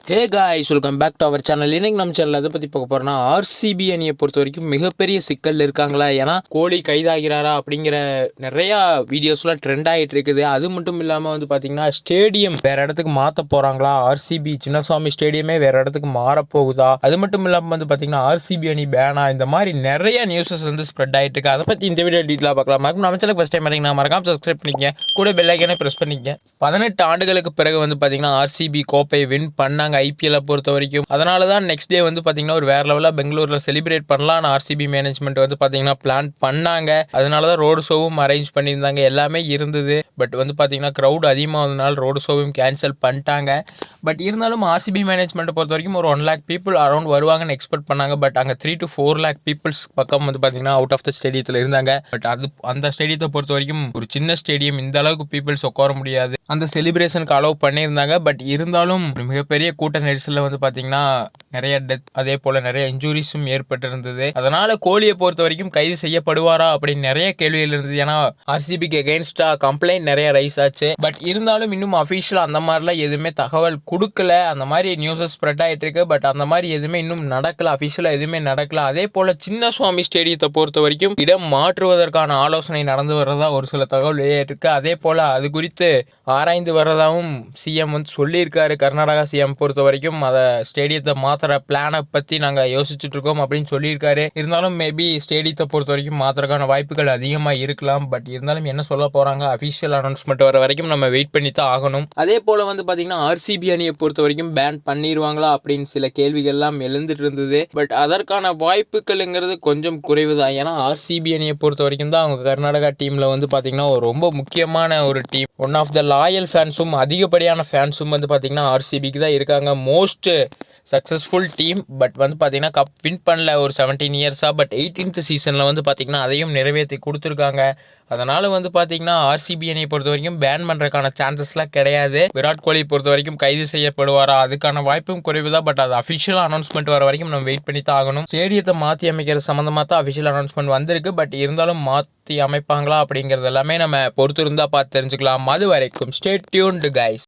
Hey guys, welcome back to our channel. இன்னைக்கு நம்ம channel எதை பற்றி பார்க்க போகிறோம்னா, ஆர்சிபி அணியை பொறுத்த வரைக்கும் மிகப்பெரிய சிக்கல் இருக்காங்களா, ஏன்னா கோலி கைதாகிறாரா அப்படிங்கிற நிறையா வீடியோஸ்லாம் ட்ரெண்ட் ஆகிட்டு இருக்குது. அது மட்டும் இல்லாமல் வந்து பார்த்தீங்கன்னா, ஸ்டேடியம் வேறு இடத்துக்கு மாற்ற போகிறாங்களா, ஆர்சிபி சின்னசுவாமி ஸ்டேடியமே வேறு இடத்துக்கு மாறப்போகுதா, அது மட்டும் இல்லாமல் வந்து பார்த்தீங்கன்னா ஆர்சிபி அணி பேனா, இந்த மாதிரி நிறைய நியூஸஸ் வந்து ஸ்ப்ரெட் ஆகிட்டு இருக்கு. அதை பற்றி இந்த வீடியோ டீட்டெயிலாக பார்க்கலாம். நம்ம சேனலுக்கு ஃபஸ்ட் டைம் வரீங்கன்னா மறக்காம சப்ஸ்கிரைப் பண்ணிக்க, கூட பெல் ஐக்கனை ப்ரெஸ் பண்ணிக்க. 18 ஆண்டுகளுக்கு பிறகு வந்து பார்த்தீங்கன்னா ஆர்சிபி கோப்பை வின் பண்ணாங்க ஐபிஎல்லை பொறுத்த வரைக்கும். அதனால தான் நெக்ஸ்ட் டே வந்து பார்த்தீங்கன்னா ஒரு வேற லெவலாக பெங்களூரில் செலிப்ரேட் பண்ணலாம்னு ஆர்சிபி மேனேஜ்மெண்ட் வந்து பார்த்தீங்கன்னா பிளான் பண்ணாங்க. அதனால தான் ரோடு ஷோவும் அரேஞ்ச் பண்ணியிருந்தாங்க, எல்லாமே இருந்தது. பட் வந்து பார்த்தீங்கன்னா க்ரௌட் அதிகமானதுனால ரோடு ஷோவும் கேன்சல் பண்ணிட்டாங்க. பட் இருந்தாலும் ஆர்சிபி மேனேஜ்மெண்ட்டை பொறுத்த வரைக்கும் ஒரு 1 lakh பீப்புள் அரௌண்ட் வருவாங்கன்னு எக்ஸ்பெக்ட் பண்ணாங்க. பட் அங்கே 3 to 4 lakh பீப்புள்ஸ் பக்கம் வந்து பார்த்தீங்கன்னா அவுட் ஆஃப் த ஸ்டேடியத்தில் இருந்தாங்க. பட் அந்த ஸ்டேடியத்தை பொறுத்த வரைக்கும் ஒரு சின்ன ஸ்டேடியம், இந்த அளவுக்கு பீப்புள்ஸ் உட்கார முடியாது. அந்த செலிப்ரேஷனுக்கு அலோவ் பண்ணியிருந்தாங்க. பட் இருந்தாலும் மிகப்பெரிய கூட்ட நெரிசலில் வந்து பார்த்தீங்கன்னா நிறைய டெத், அதே போல் நிறைய இன்ஜுரிஸும் ஏற்பட்டிருந்தது. அதனால கோலியை பொறுத்த வரைக்கும் கைது செய்யப்படுவாரா அப்படின்னு நிறைய கேள்விகள் இருந்தது. ஏன்னா ஆர்சிபிக்கு எகெயின்ஸ்டா கம்ப்ளைண்ட் நிறைய ரைஸ் ஆச்சு. பட் இருந்தாலும் இன்னும் அஃபீஷியலாக அந்த மாதிரிலாம் எதுவுமே தகவல் கொடுக்கல. அந்த மாதிரி நியூஸஸ் ஸ்ப்ரெட் ஆகிட்டு இருக்கு. பட் அந்த மாதிரி எதுவுமே இன்னும் நடக்கல, அஃபீஷியலாக எதுவுமே நடக்கல. அதே போல் சின்னசுவாமி ஸ்டேடியத்தை பொறுத்த வரைக்கும் இடம் மாற்றுவதற்கான ஆலோசனை நடந்து வர்றதா ஒரு சில தகவல் இருக்கு. அதே போல் அது குறித்து ஆராய்ந்து வர்றதாகவும் சிஎம் வந்து சொல்லியிருக்காரு. கர்நாடகா சிஎம் பொறுத்த வரைக்கும் அதை ஸ்டேடியத்தை மாற்றுற பிளானை பற்றி நாங்கள் யோசிச்சுட்டு இருக்கோம் அப்படின்னு சொல்லியிருக்காரு. இருந்தாலும் மேபி ஸ்டேடியத்தை பொறுத்த வரைக்கும் மாற்றுறதுக்கான வாய்ப்புகள் அதிகமாக இருக்கலாம். பட் இருந்தாலும் என்ன சொல்ல போகிறாங்க, அஃபிஷியல் அனௌன்ஸ்மெண்ட் வர வரைக்கும் நம்ம வெயிட் பண்ணி தான் ஆகணும். அதே போல் வந்து பார்த்தீங்கன்னா ஆர்சிபி அணியை பொறுத்த வரைக்கும் பேன் பண்ணிடுவாங்களா அப்படின்னு சில கேள்விகள்லாம் எழுந்துட்டு இருந்தது. பட் அதற்கான வாய்ப்புகள்ங்கிறது கொஞ்சம் குறைவு தான். ஏன்னா ஆர்சிபி அணியை பொறுத்த வரைக்கும் தான் அவங்க கர்நாடகா டீமில் வந்து பார்த்தீங்கன்னா ரொம்ப முக்கியமான ஒரு team. One of the loyal ஃபேன்ஸும் அதிகப்படியான ஃபேன்ஸும் வந்து பார்த்தீங்கன்னா ஆர்சிபிக்கு தான் இருக்காங்க. Most successful team. பட் வந்து பார்த்தீங்கன்னா கப் வின் பண்ணல ஒரு 17 இயர்ஸாக. பட் 18th சீசனில் வந்து பார்த்தீங்கன்னா அதையும் நிறைவேற்றி கொடுத்துருக்காங்க. அதனால் வந்து பார்த்தீங்கன்னா ஆர்சிபி அணியை பொறுத்த வரைக்கும் பேன் பண்ணுறதுக்கான சான்சஸ்லாம் கிடையாது. விராட் கோலி பொறுத்த வரைக்கும் கைது செய்யப்படுவாரா, அதுக்கான வாய்ப்பும் குறைவு தான். பட் அது அஃபிஷியல் அனௌன்ஸ்மெண்ட் வர வரைக்கும் நம்ம வெயிட் பண்ணி தான் ஆகணும். ஸ்டேடியத்தை மாற்றி அமைக்கிற சம்மந்தமாக தான் அஃபிஷியல் அனௌன்ஸ்மெண்ட் வந்திருக்கு. பட் இருந்தாலும் மாற்றி அமைப்பாங்களா அப்படிங்கிறது எல்லாமே நம்ம பொறுத்து இருந்தால் பார்த்து தெரிஞ்சுக்கலாம். அது வரைக்கும் ஸ்டே டியூன்டு கைஸ்.